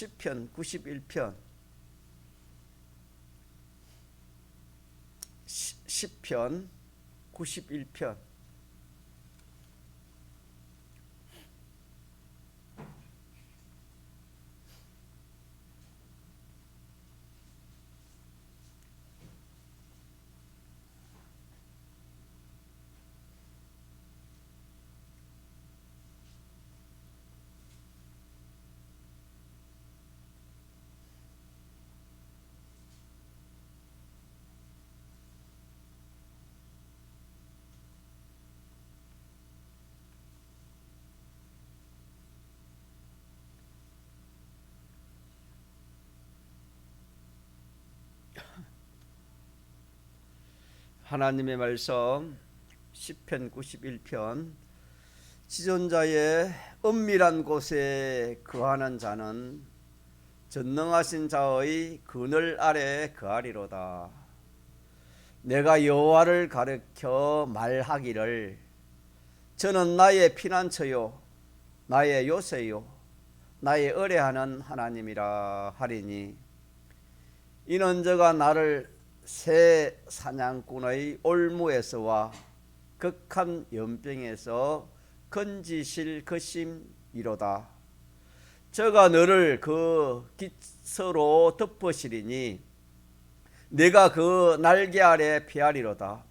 시편 91편 시편 91편 하나님의 말씀 시편 91편 지존자의 은밀한 곳에 거하는 자는 전능하신 자의 그늘 아래 거하리로다. 내가 여호와를 가르쳐 말하기를 저는 나의 피난처요 나의 요새요 나의 의뢰하는 하나님이라 하리니 이는 저가 나를 새 사냥꾼의 올무에서와 극한 연병에서 건지실 것임이로다. 저가 너를 그 깃서로 덮으시리니 내가 그 날개 아래 피하리로다.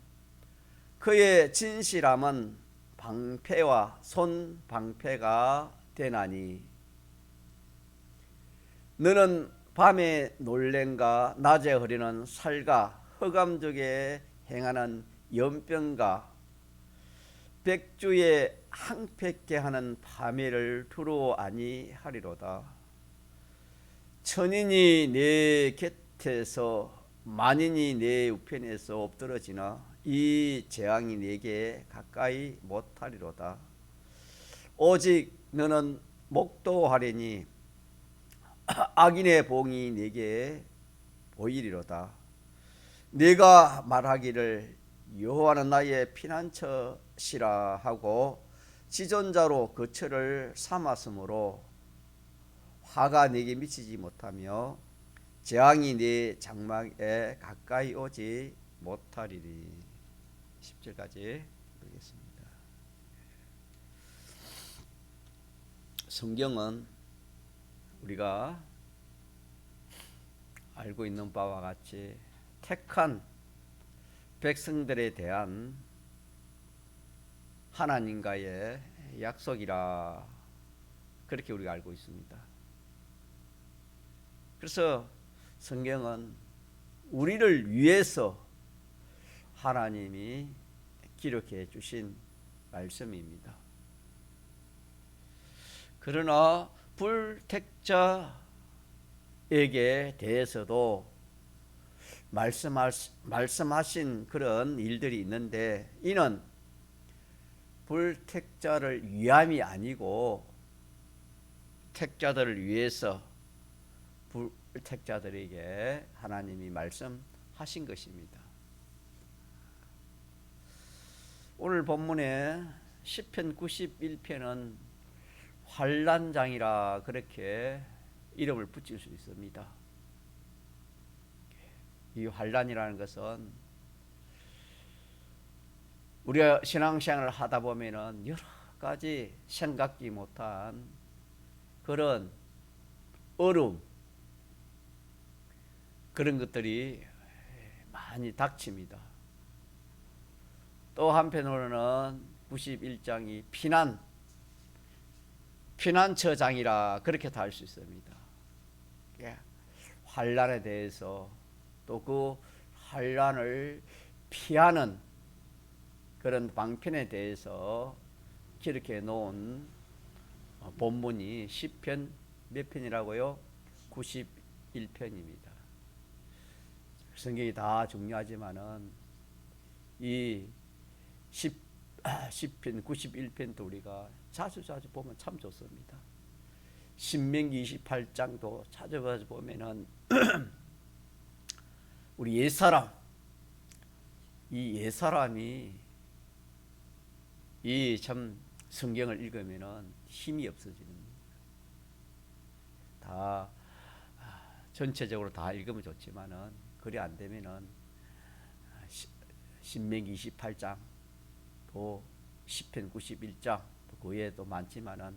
그의 진실함은 방패와 손방패가 되나니 너는 밤에 놀랜가 낮에 흐리는 살과 허감족에 행하는 연병과 백주에 항패케 하는 파멸을 두루 아니하리로다. 천인이 내 곁에서 만인이 내 우편에서 엎드러지나 이 재앙이 내게 가까이 못하리로다. 오직 너는 목도하리니 악인의 봉이 내게 보이리로다. 네가 말하기를 여호와는 나의 피난처시라 하고 지존자로 거처를 삼았으므로 화가 네게 미치지 못하며 재앙이 네 장막에 가까이 오지 못하리니. 10절까지 읽겠습니다. 성경은 우리가 알고 있는 바와 같이 택한 백성들에 대한 하나님과의 약속이라 그렇게 우리가 알고 있습니다. 그래서 성경은 우리를 위해서 하나님이 기록해 주신 말씀입니다. 그러나 불택자에게 대해서도 말씀하신 그런 일들이 있는데 이는 불택자를 위함이 아니고 택자들을 위해서 불택자들에게 하나님이 말씀하신 것입니다. 오늘 본문에 시편 91편은 환난장이라 그렇게 이름을 붙일 수 있습니다. 이 환난이라는 것은 우리가 신앙생활을 하다 보면은 여러 가지 생각지 못한 그런 어려움, 그런 것들이 많이 닥칩니다. 또 한편으로는 91장이 피난처장이라 그렇게도 할 수 있습니다. 환난에 대해서 또 그 환난을 피하는 그런 방편에 대해서 기록해 놓은 본문이 시편 몇 편이라고요? 91편입니다. 성경이 다 중요하지만은 이 시편 91편도 우리가 자주 보면 참 좋습니다. 신명기 28장도 찾아봐서 보면은 우리 옛사람이 이 참 성경을 읽으면은 힘이 없어지는 다 전체적으로 다 읽으면 좋지만은 그리 안 되면은 신명기 28장 또 시편 91장 또 그 외에도 많지만은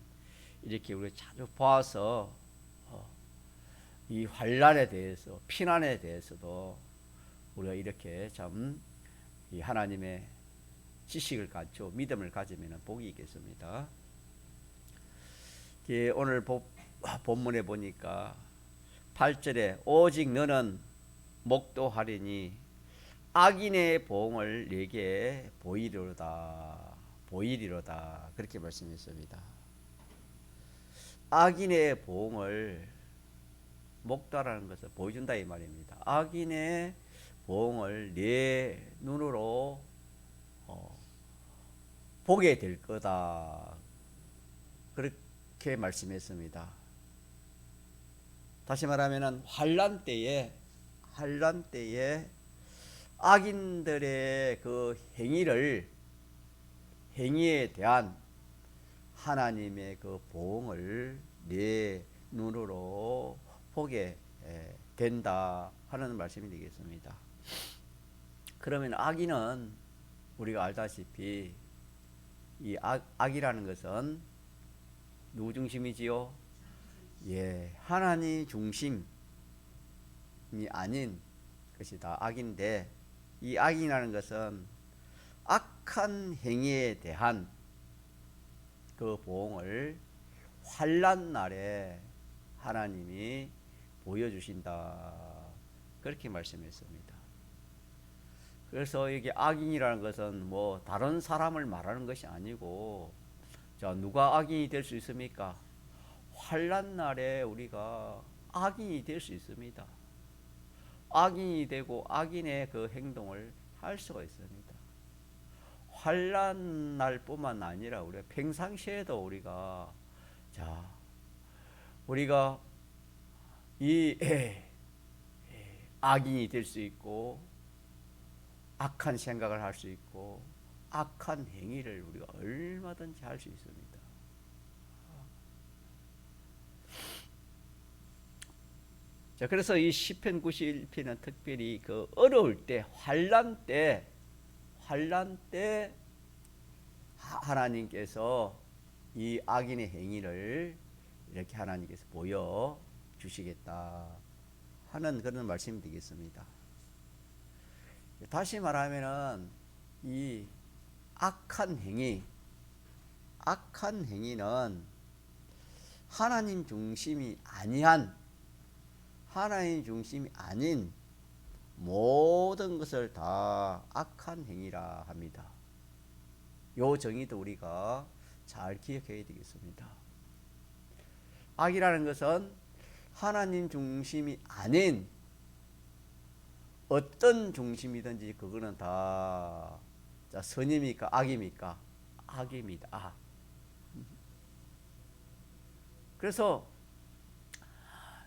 이렇게 우리가 자주 보아서 이 환난에 대해서 피난에 대해서도 우리가 이렇게 참 이 하나님의 지식을 갖고 믿음을 가지면 복이 있겠습니다. 오늘 본문에 보니까 8절에 오직 너는 목도하리니 악인의 보응을 내게 보이리로다 그렇게 말씀했습니다. 악인의 보응을 목도라는 것을 보여준다 이 말입니다. 악인의 보응을 내 눈으로 보게 될 거다 그렇게 말씀했습니다. 다시 말하면 환난 때에 악인들의 그 행위에 대한 하나님의 그 보응을 내 눈으로 보게 된다 하는 말씀이 되겠습니다. 그러면 악인은 우리가 알다시피 이 악이라는 것은 누구 중심이지요? 하나님 중심이 아닌 것이 다 악인데, 이 악이라는 것은 악한 행위에 대한 그 보응을 환난 날에 하나님이 보여주신다 그렇게 말씀했습니다. 그래서 여기 악인이라는 것은 뭐 다른 사람을 말하는 것이 아니고, 자, 누가 악인이 될 수 있습니까? 환난 날에 우리가 악인이 될 수 있습니다. 악인이 되고 악인의 그 행동을 할 수가 있습니다. 환난 날뿐만 아니라 우리가 평상시에도 우리가 이 악인이 될 수 있고 악한 생각을 할 수 있고 악한 행위를 우리가 얼마든지 할 수 있습니다. 자, 그래서 이 시편 91편은 특별히 그 어려울 때, 환난 때 하나님께서 이 악인의 행위를 이렇게 하나님께서 보여 주시겠다 하는 그런 말씀이 되겠습니다. 다시 말하면은 이 악한 행위는 하나님 중심이 아닌 모든 것을 다 악한 행위라 합니다. 요 정의도 우리가 잘 기억해야 되겠습니다. 악이라는 것은 하나님 중심이 아닌 어떤 중심이든지 그거는 다 선입니까? 악입니까? 악입니다. 그래서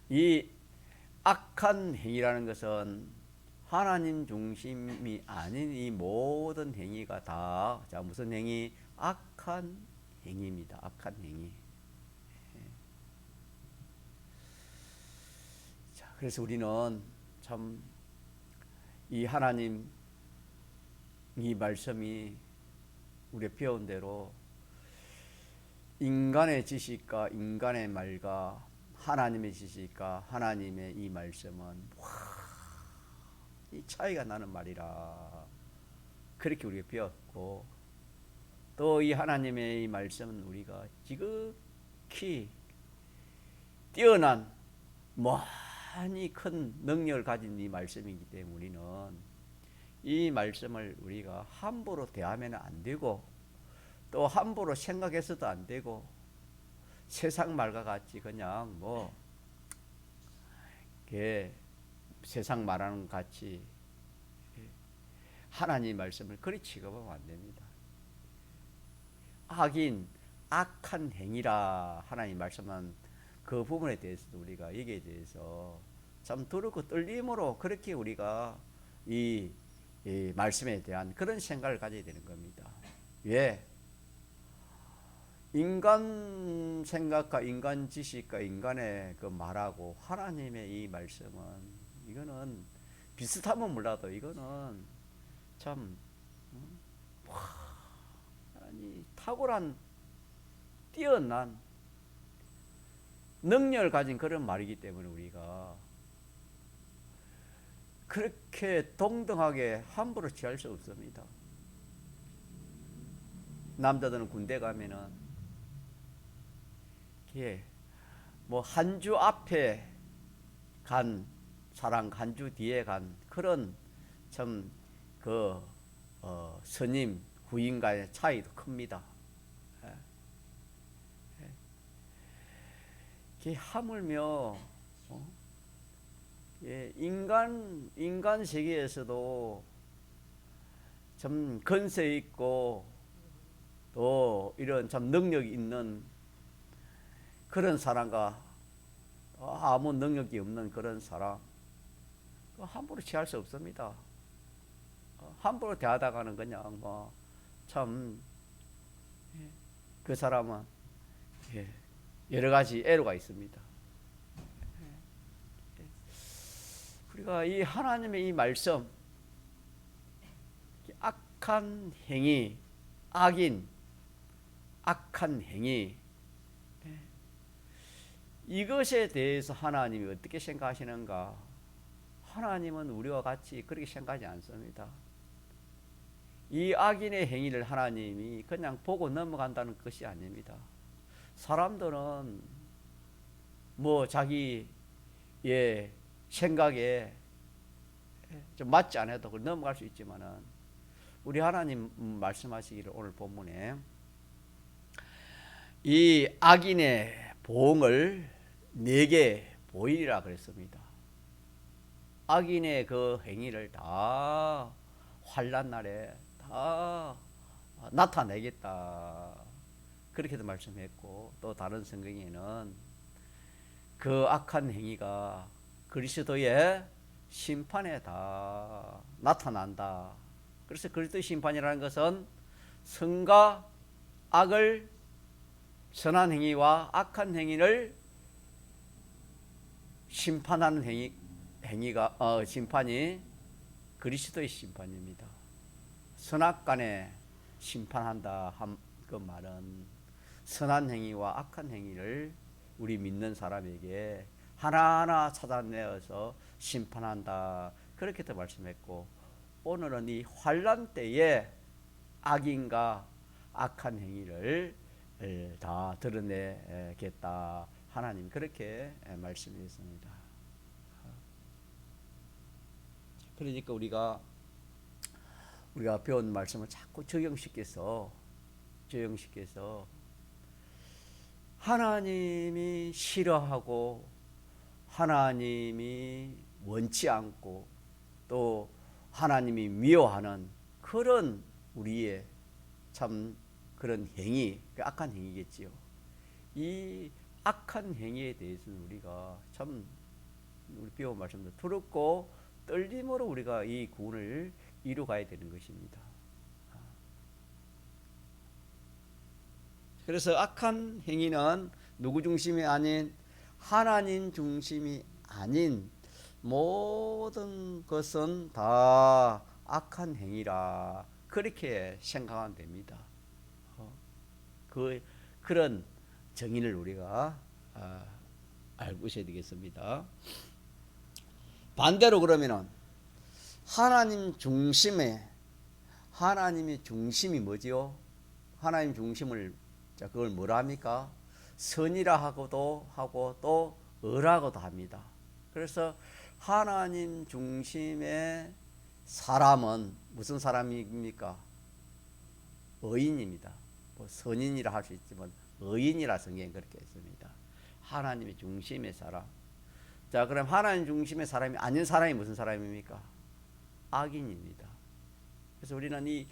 이 악한 행위라는 것은 하나님 중심이 아닌 이 모든 행위가 다 무슨 행위? 악한 행위입니다. 악한 행위. 자, 그래서 우리는 참 이 하나님 이 말씀이 우리 배운 대로 인간의 지식과 인간의 말과 하나님의 지식과 하나님의 이 말씀은 이 차이가 나는 말이라 그렇게 우리가 배웠고, 또 이 하나님의 이 말씀은 우리가 지극히 뛰어난 많이 큰 능력을 가진 이 말씀이기 때문에 우리는 이 말씀을 우리가 함부로 대하면 안 되고, 또 함부로 생각해서도 안 되고, 세상 말과 같이 그냥 세상 말하는 것 같이 하나님 말씀을 그리 취급하면 안 됩니다. 악한 행위라 하나님 말씀한 그 부분에 대해서도 우리가 여기에 대해서 참 두렵고 떨림으로 그렇게 우리가 이 말씀에 대한 그런 생각을 가져야 되는 겁니다. 왜? 인간 생각과 인간 지식과 인간의 그 말하고 하나님의 이 말씀은 이거는 비슷하면 몰라도 이거는 참 아니 탁월한 뛰어난 능력을 가진 그런 말이기 때문에 우리가 그렇게 동등하게 함부로 취할 수 없습니다. 남자들은 군대 가면은 뭐 한 주 앞에 간 사람 한 주 뒤에 간 그런 참 그 선임 후임 간의 차이도 큽니다. 하물며 인간 세계에서도 참 건세 있고 또 이런 참 능력이 있는 그런 사람과 아무 능력이 없는 그런 사람 함부로 취할 수 없습니다. 함부로 대하다가는 그냥 뭐 참 그 사람은 여러 가지 애로가 있습니다. 우리가 이 하나님의 이 말씀, 악한 행위, 악한 행위, 이것에 대해서 하나님이 어떻게 생각하시는가? 하나님은 우리와 같이 그렇게 생각하지 않습니다. 이 악인의 행위를 하나님이 그냥 보고 넘어간다는 것이 아닙니다. 사람들은 뭐 자기의 생각에 좀 맞지 않아도 그걸 넘어갈 수 있지만은 우리 하나님 말씀하시기를 오늘 본문에 이 악인의 보응을 내게 보이리라 그랬습니다. 악인의 그 행위를 다 환난 날에 다 나타내겠다. 그렇게도 말씀했고 또 다른 성경에는 그 악한 행위가 그리스도의 심판에 다 나타난다. 그래서 그리스도의 심판이라는 것은 선과 악을 선한 행위와 악한 행위를 심판하는 심판이 그리스도의 심판입니다. 선악간에 심판한다 그 말은 선한 행위와 악한 행위를 우리 믿는 사람에게 하나하나 찾아내어서 심판한다. 그렇게도 말씀했고 오늘은 이 환난 때에 악인과 악한 행위를 다 드러내겠다. 하나님 그렇게 말씀하셨습니다. 그러니까 우리가 배운 말씀을 자꾸 적용시켜서 하나님이 싫어하고 하나님이 원치 않고 또 하나님이 미워하는 그런 우리의 참 그런 행위, 악한 행위겠지요. 이 악한 행위에 대해서는 우리가 참 우리 배운 말씀도 들었고 떨림으로 우리가 이 구원을 이루어가야 되는 것입니다. 그래서 악한 행위는 누구 중심이 아닌 하나님 중심이 아닌 모든 것은 다 악한 행위라 그렇게 생각하면 됩니다. 그런 정의를 우리가 알고 있어야 되겠습니다. 반대로 그러면은 하나님의 중심이 뭐지요? 하나님 중심을 그걸 뭐라 합니까? 선이라 하고도 하고 또 의라고도 합니다. 그래서 하나님 중심의 사람은 무슨 사람입니까? 의인입니다. 뭐 선인이라 할 수 있지만 의인이라 성경에 그렇게 했습니다. 하나님의 중심의 사람. 자, 그럼 하나님 중심의 사람이 아닌 사람이 무슨 사람입니까? 악인입니다. 그래서 우리는 이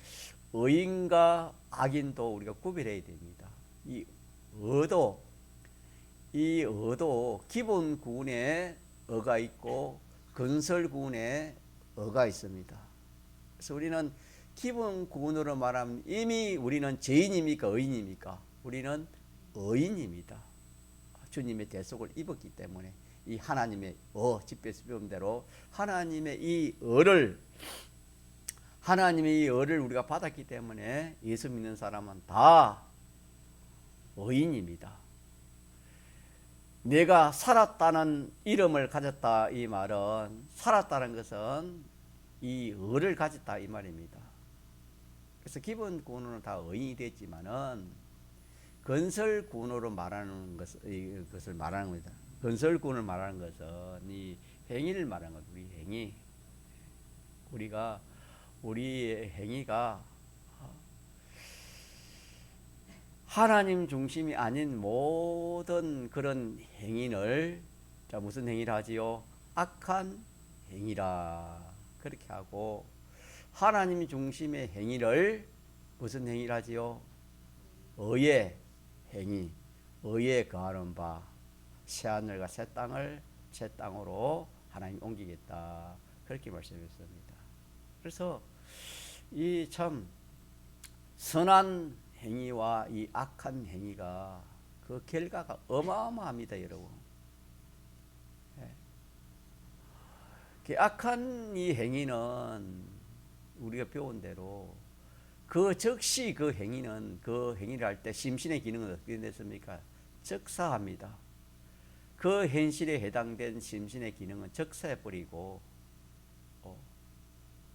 의인과 악인도 우리가 구별해야 됩니다. 이 의도 기본 구원에 의가 있고 건설 구원에 의가 있습니다. 그래서 우리는 기본 구원으로 말하면 이미 우리는 죄인입니까? 의인입니까? 우리는 의인입니다. 주님의 대속을 입었기 때문에 이 하나님의 집에서 배운 대로 하나님의 이 의를 우리가 받았기 때문에 예수 믿는 사람은 다 의인입니다. 내가 살았다는 이름을 가졌다 이 말은 살았다는 것은 이 의를 가졌다 이 말입니다. 그래서 기본 구원으로는 다 의인이 됐지만은 건설 구원으로 말하는 것을 말하는 겁니다. 건설 구원을 말하는 것은 이 행위를 말하는 겁니다. 우리 행위. 우리의 행위가 하나님 중심이 아닌 모든 그런 행위를 무슨 행위를 하지요? 악한 행위라 그렇게 하고 하나님 중심의 행위를 무슨 행위를 하지요? 의의 행위, 의에 거하는 바 새하늘과 새 땅을 새 땅으로 하나님 옮기겠다 그렇게 말씀했습니다. 그래서 이 참 선한 행위와 이 악한 행위가 그 결과가 어마어마합니다, 여러분. 그 악한 이 행위는 우리가 배운 대로 그 즉시 그 행위를 할 때 심신의 기능은 어떻게 됐습니까? 즉사합니다. 그 현실에 해당된 심신의 기능은 즉사해 버리고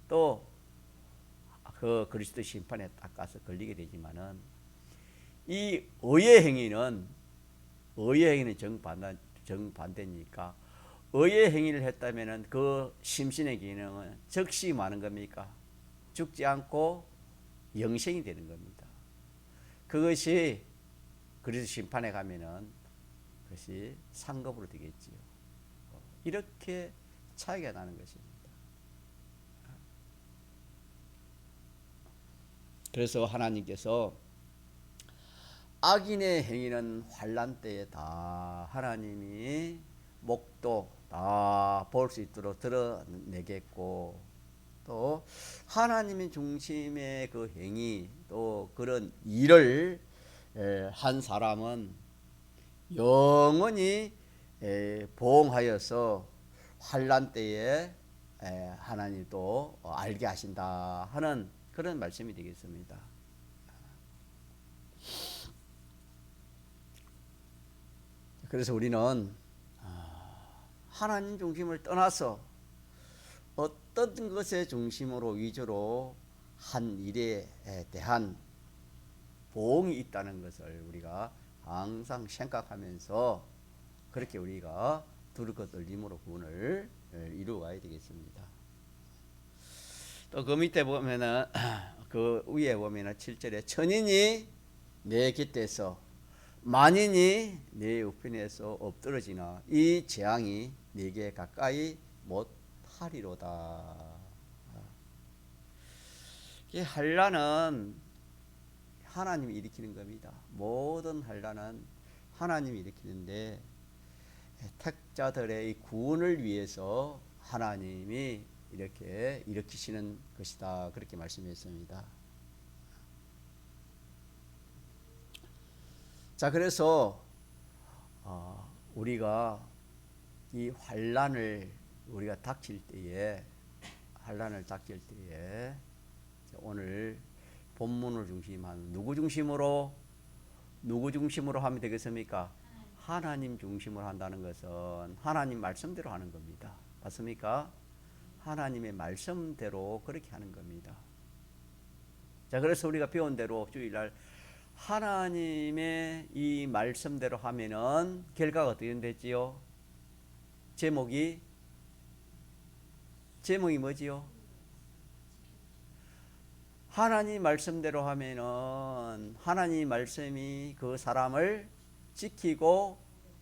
또 그 그리스도 심판에 딱 가서 걸리게 되지만은 이 의의 행위는 정반대니까 의의 행위를 했다면은 그 심신의 기능은 즉시 많은 겁니까? 죽지 않고 영생이 되는 겁니다. 그것이 그리스도 심판에 가면은 그것이 상급으로 되겠지요. 이렇게 차이가 나는 것입니다. 그래서 하나님께서 악인의 행위는 환난 때에 다 하나님이 목도 다 볼 수 있도록 드러내겠고 또 하나님의 중심의 그 행위 또 그런 일을 한 사람은 영원히 보응하여서 환난 때에 하나님이 또 알게 하신다 하는 그런 말씀이 되겠습니다. 그래서 우리는 하나님 중심을 떠나서 어떤 것의 중심으로 위주로 한 일에 대한 보응이 있다는 것을 우리가 항상 생각하면서 그렇게 우리가 두를 것 떨림으로 구원을 이루어가야 되겠습니다. 또 그 밑에 보면은 그 위에 보면은 7절에 천인이 내 곁에서 만인이 내 우편에서 엎드러지나 이 재앙이 내게 가까이 못하리로다. 이 환난은 하나님이 일으키는 겁니다. 모든 환난은 하나님이 일으키는데 택자들의 구원을 위해서 하나님이 이렇게 일으키시는 것이다. 그렇게 말씀했습니다. 자, 그래서 우리가 이 환난을 닥칠 때에 오늘 본문을 중심한 누구 중심으로 하면 되겠습니까? 하나님 중심으로 한다는 것은 하나님 말씀대로 하는 겁니다. 맞습니까? 하나님의 말씀대로 그렇게 하는 겁니다. 자, 그래서 우리가 배운 대로 주일날 하나님의 이 말씀대로 하면은 결과가 어떻게 되지요? 제목이 뭐지요? 하나님 말씀대로 하면은 하나님 말씀이 그 사람을 지키고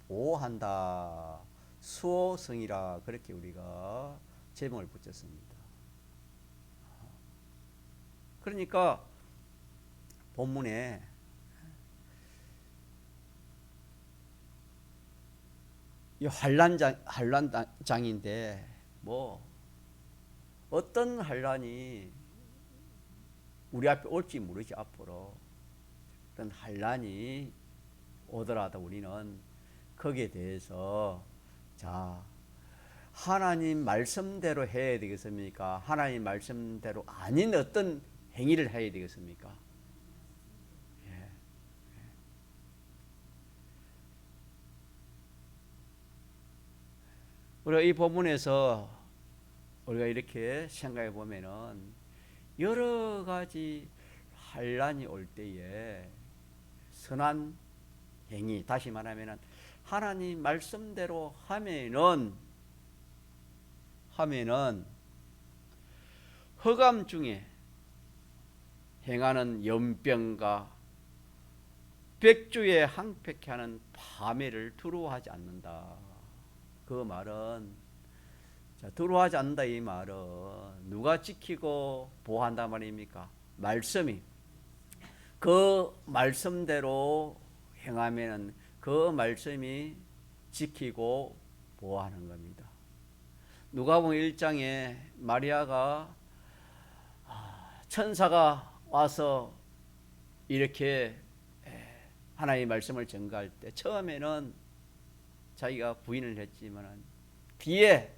보호한다. 수호성이라 그렇게 우리가 제목을 붙였습니다. 그러니까 본문에 이 환난장인데 뭐 어떤 환난이 우리 앞에 올지 모르지 앞으로. 그런 환란이 오더라도 우리는 거기에 대해서 자 하나님 말씀대로 해야 되겠습니까? 하나님 말씀대로 아닌 어떤 행위를 해야 되겠습니까? 예. 우리가 이 본문에서 우리가 이렇게 생각해 보면은 여러 가지 환란이 올 때에 선한 행위, 다시 말하면은 하나님 말씀대로 하면은 허감 중에 행하는 연병과 백주에 항백해 하는 파멸을 두려워하지 않는다. 그 말은 두려워하지 않는다 이 말은 누가 지키고 보호한단 말입니까? 말씀이 그 말씀대로 행하면 그 말씀이 지키고 보호하는 겁니다. 누가복음 1장에 마리아가 천사가 와서 이렇게 하나님의 말씀을 전가할 때 처음에는 자기가 부인을 했지만 뒤에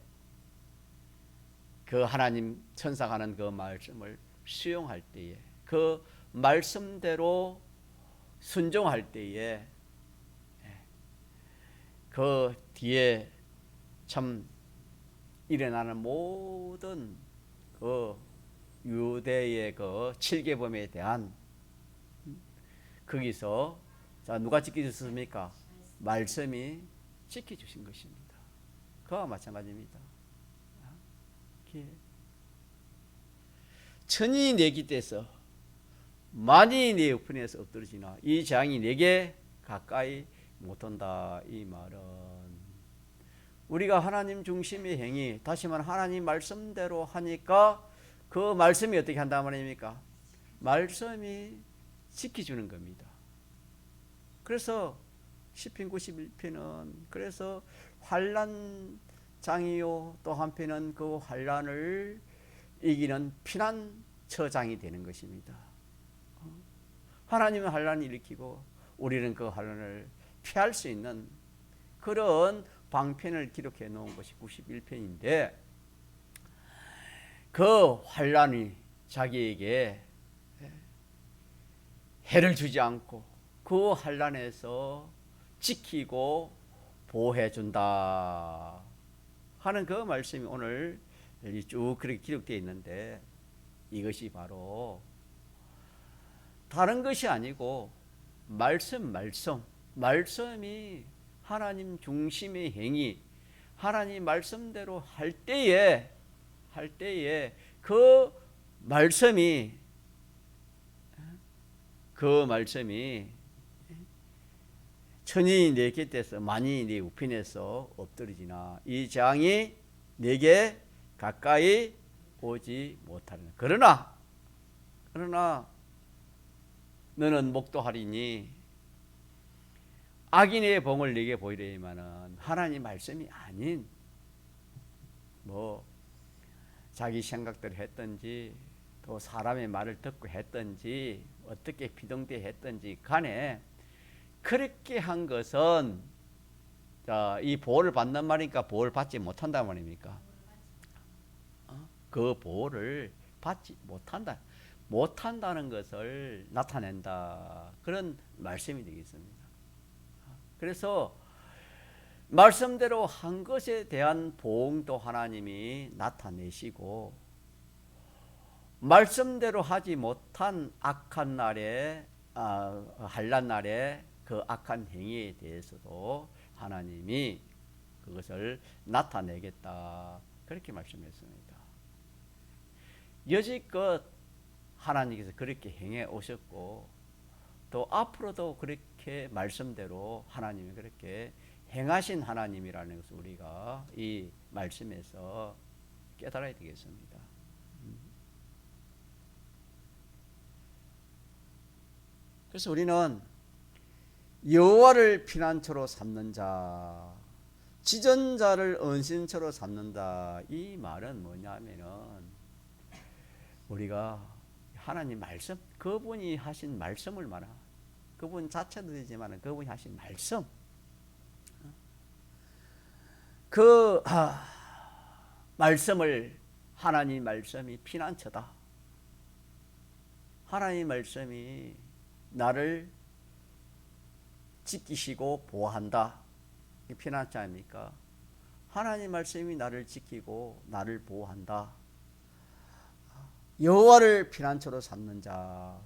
그 하나님 천사가 하는 그 말씀을 수용할 때에 그 말씀대로 순종할 때에 그 뒤에 참 일어나는 모든 그 유대의 그 칠계범에 대한 거기서 자 누가 지켜주셨습니까? 말씀이 지켜주신 것입니다. 그와 마찬가지입니다. 천이 내 깃에서 만이 내 우편에서 엎드러지나 이 재앙이 내게 가까이 못한다. 이 말은 우리가 하나님 중심의 행위, 다시 말하면 하나님 말씀대로 하니까 그 말씀이 어떻게 한단 말입니까? 말씀이 지켜주는 겁니다. 그래서 시편 91편은 그래서 환난장이요 또 한편은 그 환난을 이기는 피난처장이 되는 것입니다. 하나님은 환난을 일으키고 우리는 그 환난을 피할 수 있는 그런 방편을 기록해 놓은 것이 91편인데 그 환난이 자기에게 해를 주지 않고 그 환난에서 지키고 보호해 준다 하는 그 말씀이 오늘 쭉 그렇게 기록되어 있는데 이것이 바로 다른 것이 아니고 말씀이 하나님 중심의 행위, 하나님 말씀대로 할 때에 그 말씀이 천이 내 곁에서 만이 내 우편에서 엎드리지나 이 재앙이 내게 가까이 오지 못하리라. 그러나 너는 목도하리니 악인의 봉을 내게 보이려니만은 하나님 말씀이 아닌 뭐 자기 생각대로 했든지 또 사람의 말을 듣고 했든지 어떻게 비동대 했든지 간에 그렇게 한 것은 자, 이 보호를 받는 말이니까 보호를 받지 못한단 말입니까? 그 보호를 받지 못한다는 것을 나타낸다. 그런 말씀이 되겠습니다. 그래서 말씀대로 한 것에 대한 보응도 하나님이 나타내시고 말씀대로 하지 못한 악한 날에 환난 날에 그 악한 행위에 대해서도 하나님이 그것을 나타내겠다. 그렇게 말씀했습니다. 여지껏 하나님께서 그렇게 행해 오셨고 또 앞으로도 그렇게 말씀대로 하나님이 그렇게 행하신 하나님이라는 것을 우리가 이 말씀에서 깨달아야 되겠습니다. 그래서 우리는 여호와를 피난처로 삼는 자, 지전자를 은신처로 삼는다. 이 말은 뭐냐면은 우리가 하나님 말씀, 그분이 하신 말씀을 말하. 그분 자체도 되지만 그분이 하신 말씀, 그 말씀을, 하나님 말씀이 피난처다. 하나님 말씀이 나를 지키시고 보호한다. 이게 피난처 아닙니까? 하나님 말씀이 나를 지키고 나를 보호한다. 여호와를 피난처로 삼는 자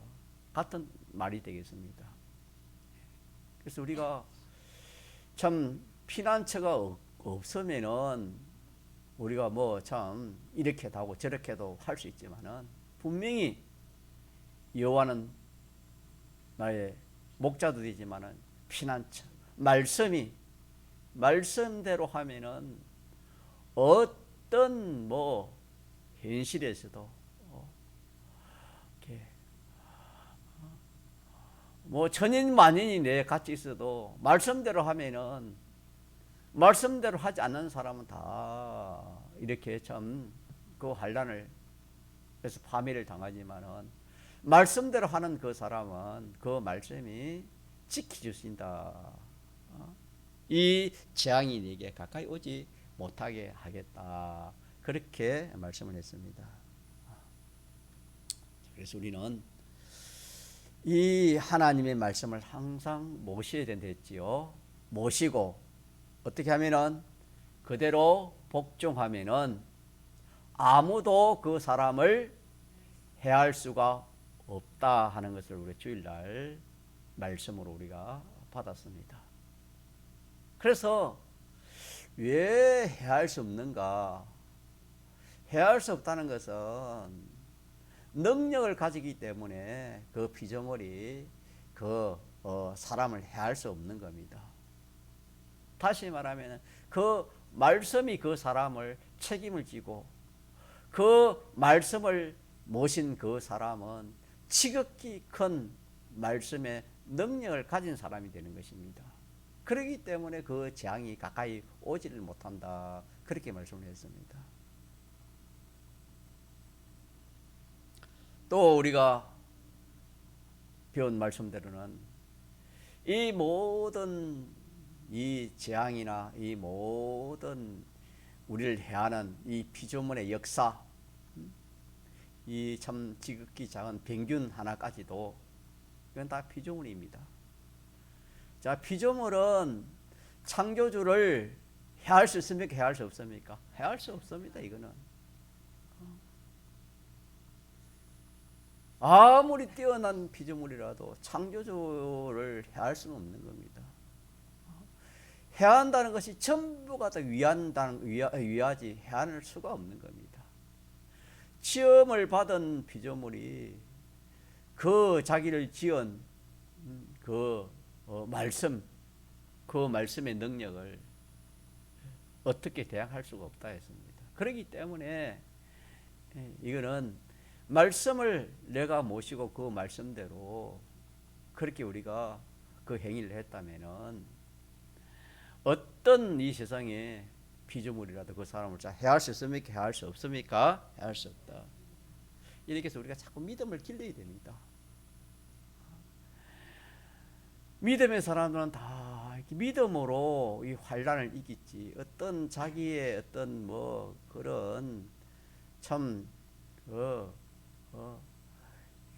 같은 말이 되겠습니다. 그래서 우리가 참 피난처가 없으면은 우리가 뭐 참 이렇게도 하고 저렇게도 할 수 있지만은 분명히 여호와는 나의 목자도 되지만은 피난처, 말씀대로 하면은 어떤 뭐 현실에서도 이렇게 뭐 천인 만인이 내 같이 있어도 말씀대로 하면은, 말씀대로 하지 않는 사람은 다 이렇게 참 그 환난을 해서 파멸을 당하지만은 말씀대로 하는 그 사람은 그 말씀이 지켜주신다. 이 재앙이 네게 가까이 오지 못하게 하겠다. 그렇게 말씀을 했습니다. 그래서 우리는 이 하나님의 말씀을 항상 모셔야 된다 했지요. 모시고 어떻게 하면은 그대로 복종하면은 아무도 그 사람을 해할 수가 없다 하는 것을 우리 주일날 말씀으로 우리가 받았습니다. 그래서 왜 해할 수 없는가? 해할 수 없다는 것은 능력을 가지기 때문에 그 피조물이 그 사람을 해할 수 없는 겁니다. 다시 말하면 그 말씀이 그 사람을 책임을 지고 그 말씀을 모신 그 사람은 지극히 큰 말씀의 능력을 가진 사람이 되는 것입니다. 그렇기 때문에 그 재앙이 가까이 오지를 못한다. 그렇게 말씀을 했습니다. 또 우리가 배운 말씀대로는 이 모든 이 재앙이나 이 모든 우리를 해하는 이 피조물의 역사, 이 참 지극히 작은 병균 하나까지도 이건 다 피조물입니다. 자, 피조물은 창조주를 해할 수 있습니까? 해할 수 없습니까? 해할 수 없습니다. 이거는 아무리 뛰어난 피조물이라도 창조주를 해할 수는 없는 겁니다. 해한다는 것이 전부가 다 위하지 해할 수가 없는 겁니다. 시험을 받은 피조물이 그 자기를 지은 그 말씀, 그 말씀의 능력을 어떻게 대항할 수가 없다 했습니다. 그렇기 때문에 이거는 말씀을 내가 모시고 그 말씀대로 그렇게 우리가 그 행위를 했다면은 어떤 이 세상에 피조물이라도 그 사람을 해할 수 있습니까? 해할 수 없습니까? 해할 수 없다. 이렇게 해서 우리가 자꾸 믿음을 길러야 됩니다. 믿음의 사람들은 다 믿음으로 이 환난을 이기지, 어떤 자기의 어떤 뭐 그런 참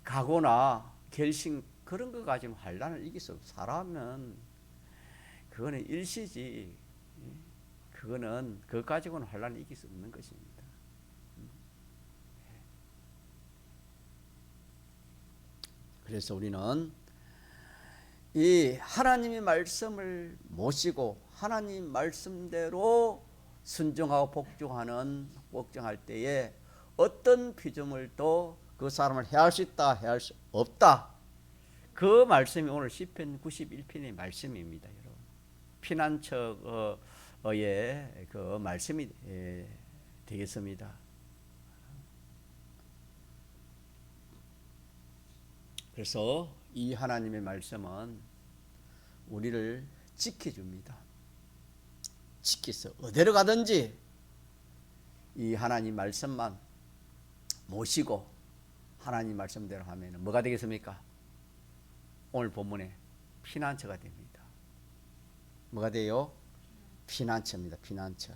각오나 결심 그런 거 가지고 환난을 이길 수 없어. 사람은 그거는 일시지. 그거는 그거 가지고는 환난을 이길 수 없는 것입니다. 그래서 우리는 이 하나님의 말씀을 모시고 하나님 말씀대로 순종하고 복종할 때에 어떤 피조물도 그 사람을 해할 수 있다, 해할 수 없다. 그 말씀이 오늘 시편 91편의 말씀입니다, 여러분. 피난처의 그 말씀이 되겠습니다. 그래서 이 하나님의 말씀은 우리를 지켜줍니다. 지켜서 어디로 가든지 이 하나님 말씀만 모시고 하나님 말씀대로 하면 뭐가 되겠습니까? 오늘 본문에 피난처가 됩니다. 뭐가 돼요? 피난처입니다. 피난처.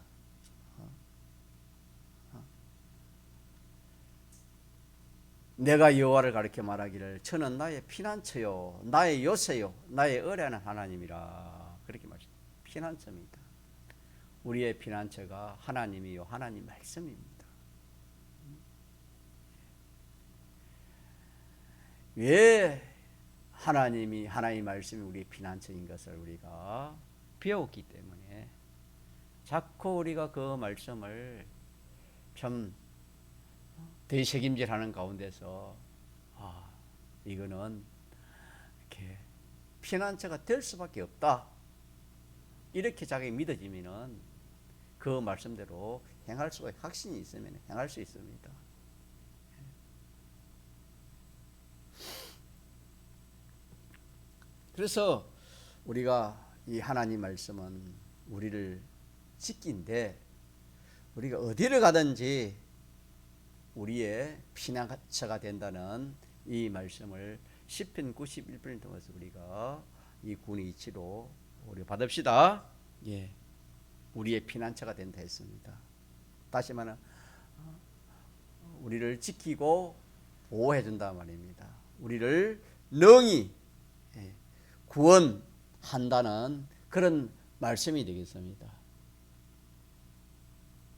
내가 여호와를 가리켜 말하기를 저는 나의 피난처요 나의 요새요 나의 의뢰하는 하나님이라 그렇게 말합니다. 피난처입니다. 우리의 피난처가 하나님이요 하나님 말씀입니다. 왜 하나님의 말씀이 우리의 피난처인 것을 우리가 배웠기 때문에 자꾸 우리가 그 말씀을 좀 대책임질하는 가운데서 이거는 이렇게 피난처가 될 수밖에 없다. 이렇게 자기 믿어지면은 그 말씀대로 행할 수가 확신이 있으면 행할 수 있습니다. 그래서 우리가 이 하나님 말씀은 우리를 지킨데 우리가 어디를 가든지 우리의 피난처가 된다는 이 말씀을 시편 91편을 통해서 우리가 이 군의 이치로 우리 받읍시다. 예, 우리의 피난처가 된다 했습니다. 다시 말하면 우리를 지키고 보호해 준다 말입니다. 우리를 능히 구원한다는 그런 말씀이 되겠습니다.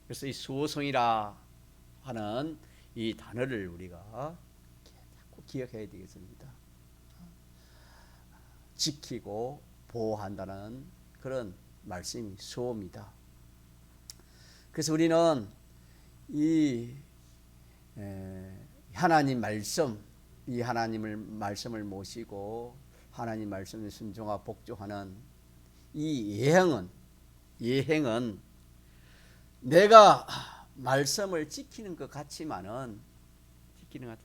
그래서 이 수호성이라 하는 이 단어를 우리가 자꾸 기억해야 되겠습니다. 지키고 보호한다는 그런 말씀이 수호입니다. 그래서 우리는 이 하나님 말씀, 이 하나님을 말씀을 모시고 하나님 말씀에 순종하고 복종하는 이 예행은 내가 말씀을 지키는 것 같지만은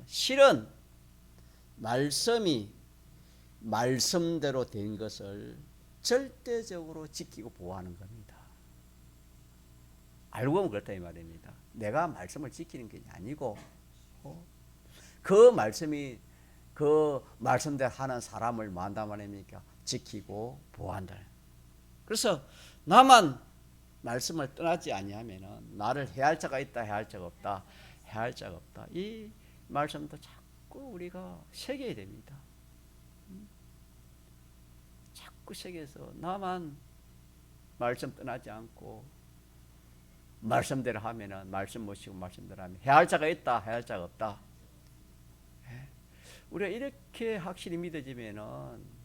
실은 말씀이 말씀대로 된 것을 절대적으로 지키고 보호하는 겁니다. 알고 보면 그렇다 이 말입니다. 내가 말씀을 지키는 게 아니고 그 말씀이 그 말씀대로 하는 사람을 뭐 한단 말입니까? 지키고 보호한다. 그래서 나만 말씀을 떠나지 아니하면은 나를 해할 자가 있다 해할 자가 없다 해할 자가 없다. 이 말씀도 자꾸 우리가 새겨야 됩니다. 자꾸 새겨서 나만 말씀 떠나지 않고 말씀대로 하면은 말씀 모시고 말씀대로 하면 해할 자가 있다 해할 자가 없다. 우리가 이렇게 확실히 믿어지면은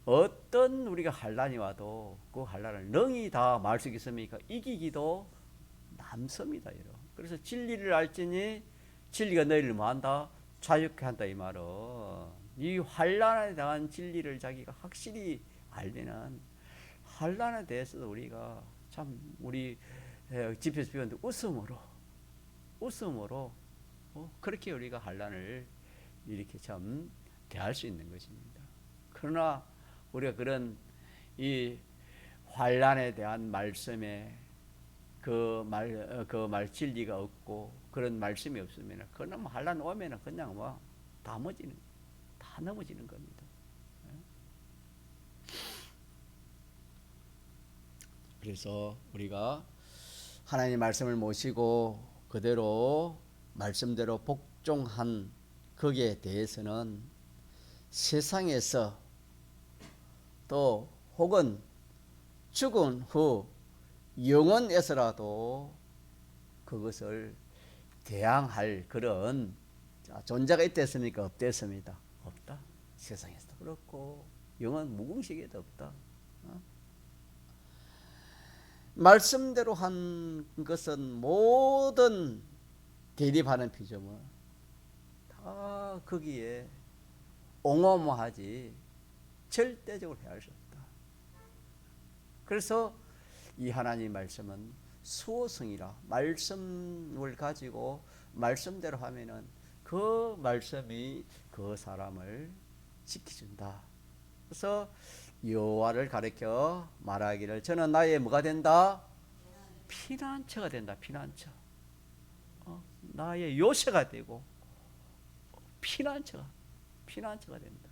어떤 우리가 환난이 와도 그 환난을 능히 다 말 수 있습니까? 이기기도 남습니다. 그래서 진리를 알지니 진리가 너희를 뭐한다? 자유케 한다 이 말은 이 환난에 대한 진리를 자기가 확실히 알면은 환난에 대해서도 우리가 참 우리 집에서 배웠는데 웃음으로 그렇게 우리가 환난을 이렇게 참 대할 수 있는 것입니다. 그러나 우리가 그런 이 환난에 대한 말씀에 그 말 진리가 없고 그런 말씀이 없으면 그놈 환난 오면은 그냥 뭐 다 넘어지는 겁니다. 그래서 우리가 하나님 말씀을 모시고 그대로 말씀대로 복종한 거기에 대해서는 세상에서 또 혹은 죽은 후 영원에서라도 그것을 대항할 그런 존재가 있겠습니까? 없겠습니다. 없다. 세상에서도 그렇고 영원 무궁시에도 없다. 말씀대로 한 것은 모든 대립하는 피조물 다 거기에 옹호하지 절대적으로 해야 할 수 없다. 그래서 이 하나님 말씀은 수호성이라 말씀을 가지고 말씀대로 하면은 그 말씀이 그 사람을 지켜준다. 그래서 여호와를 가리켜 말하기를 저는 나의 뭐가 된다? 피난처가 된다. 피난처. 나의 요새가 되고 피난처가 된다.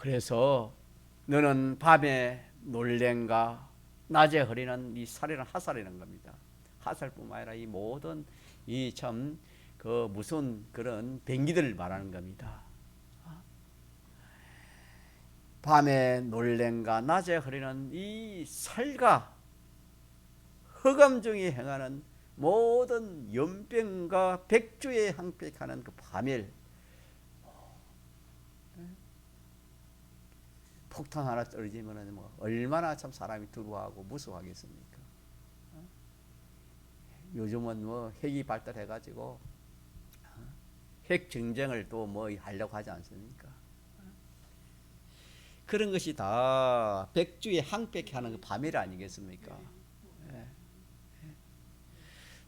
그래서 너는 밤에 놀랜가 낮에 흐리는 이 살이는 하살이라는 겁니다. 하살뿐만 아니라 이 모든 이 참 그 무슨 그런 병기들을 말하는 겁니다. 밤에 놀랜가 낮에 흐리는 이 살과 흑암 중에 행하는 모든 연병과 백주에 항백하는 그 파멸, 폭탄 하나 떨어지면 뭐 얼마나 참 사람이 두려워하고 무서워하겠습니까? 요즘은 뭐 핵이 발달해가지고 핵 전쟁을 또 뭐 하려고 하지 않습니까? 그런 것이 다 백주에 항백하는 그 파멸 아니겠습니까?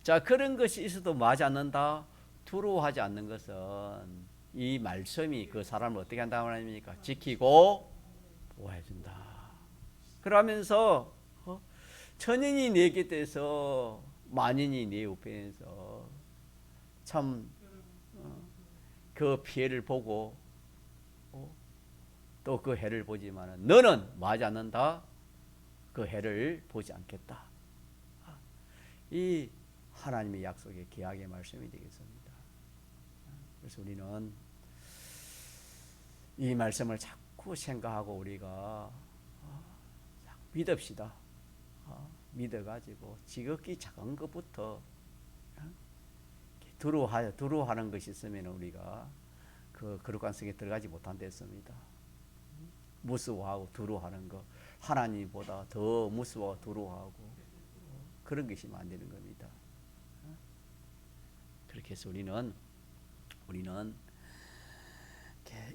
자, 그런 것이 있어도 맞지 않는다. 두려워하지 않는 것은 이 말씀이 그 사람을 어떻게 한다고 하십니까? 지키고 보호해준다. 그러면서 천인이 내 곁에서 만인이 내 우편에서 참 그 피해를 보고 또 그 해를 보지만 너는 맞지 않는다. 그 해를 보지 않겠다. 이 하나님의 약속의 계약의 말씀이 되겠습니다. 그래서 우리는 이 말씀을 자꾸 생각하고 우리가 믿읍시다. 믿어가지고 지극히 작은 것부터 두려워하는 것이 있으면 우리가 그 거룩한 성에 들어가지 못한댔습니다. 무서워하고 두려워하는 것, 하나님보다 더 무서워 두려워하고 그런 것이 안 되는 겁니다. 그렇게 해서 우리는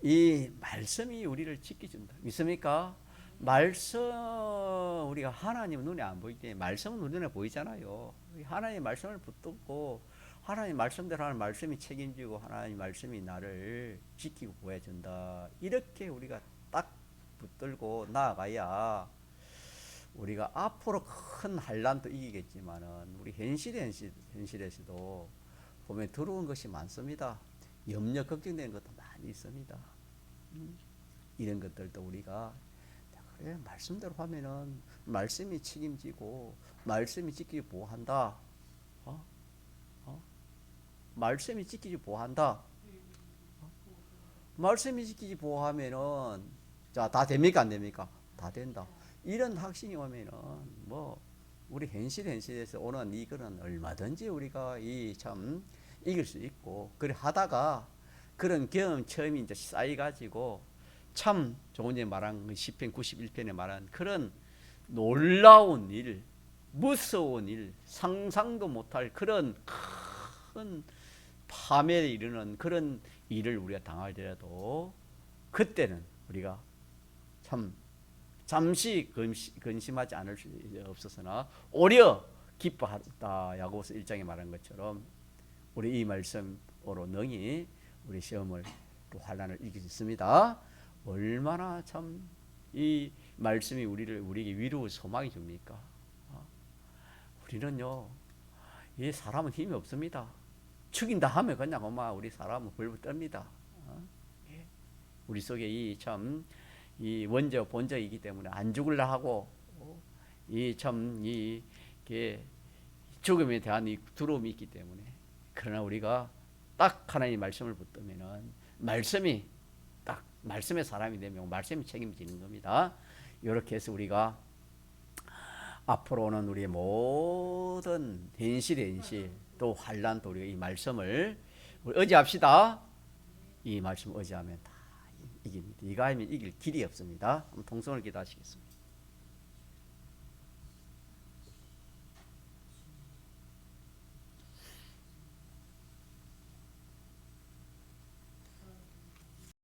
이 말씀이 우리를 지켜준다. 믿습니까? 말씀, 우리가 하나님 눈에 안 보이기 때문에 말씀은 우리 눈에 보이잖아요. 하나님의 말씀을 붙들고 하나님 말씀대로 하는 말씀이 책임지고 하나님 말씀이 나를 지키고 보여준다. 이렇게 우리가 딱 붙들고 나아가야 우리가 앞으로 큰 환난도 이기겠지만은 우리 현실에서도 보면 들어온 것이 많습니다. 염려 걱정되는 것도 많이 있습니다. 이런 것들도 우리가 그래 말씀대로 하면은 말씀이 책임지고 말씀이 지키고 보호한다. 말씀이 지키지 보호한다. 말씀이 지키지 보호하면은 자, 다 됩니까 안 됩니까? 다 된다. 이런 확신이 오면은 뭐 우리 현실에서 오는 이거는 얼마든지 우리가 이 참 이길 수 있고 그래 하다가 그런 경험이 이제 쌓여가지고 참 조금 전에 말한 시편 91편에 말한 그런 놀라운 일, 무서운 일, 상상도 못할 그런 큰 파멸에 이르는 그런 일을 우리가 당하더라도 그때는 우리가 참 잠시 근심하지 않을 수 없었으나 오히려 기뻐하다. 야고보서 1장에 말한 것처럼 우리 이 말씀으로 능히 우리 시험을 또 환난을 이길 수 있습니다. 얼마나 참 이 말씀이 우리에게 위로 소망이 줍니까? 우리는요, 이 사람은 힘이 없습니다. 죽인다 하면 그냥 우리 사람은 벌벌 떱니다. 우리 속에 이 원죄 본죄이기 때문에 안 죽으려 하고 이 죽음에 대한 이 두려움이 있기 때문에 그러나 우리가 딱 하나님의 말씀을 붙들면은 말씀이 딱 말씀의 사람이 되면 말씀이 책임지는 겁니다. 이렇게 해서 우리가 앞으로는 우리의 모든 현실 또 환난도 우리가 이 말씀을 의지합시다. 이 말씀 의지하면 다 이깁니다. 이거 하면 이길 길이 없습니다. 한번 통성을 기도하시겠습니다.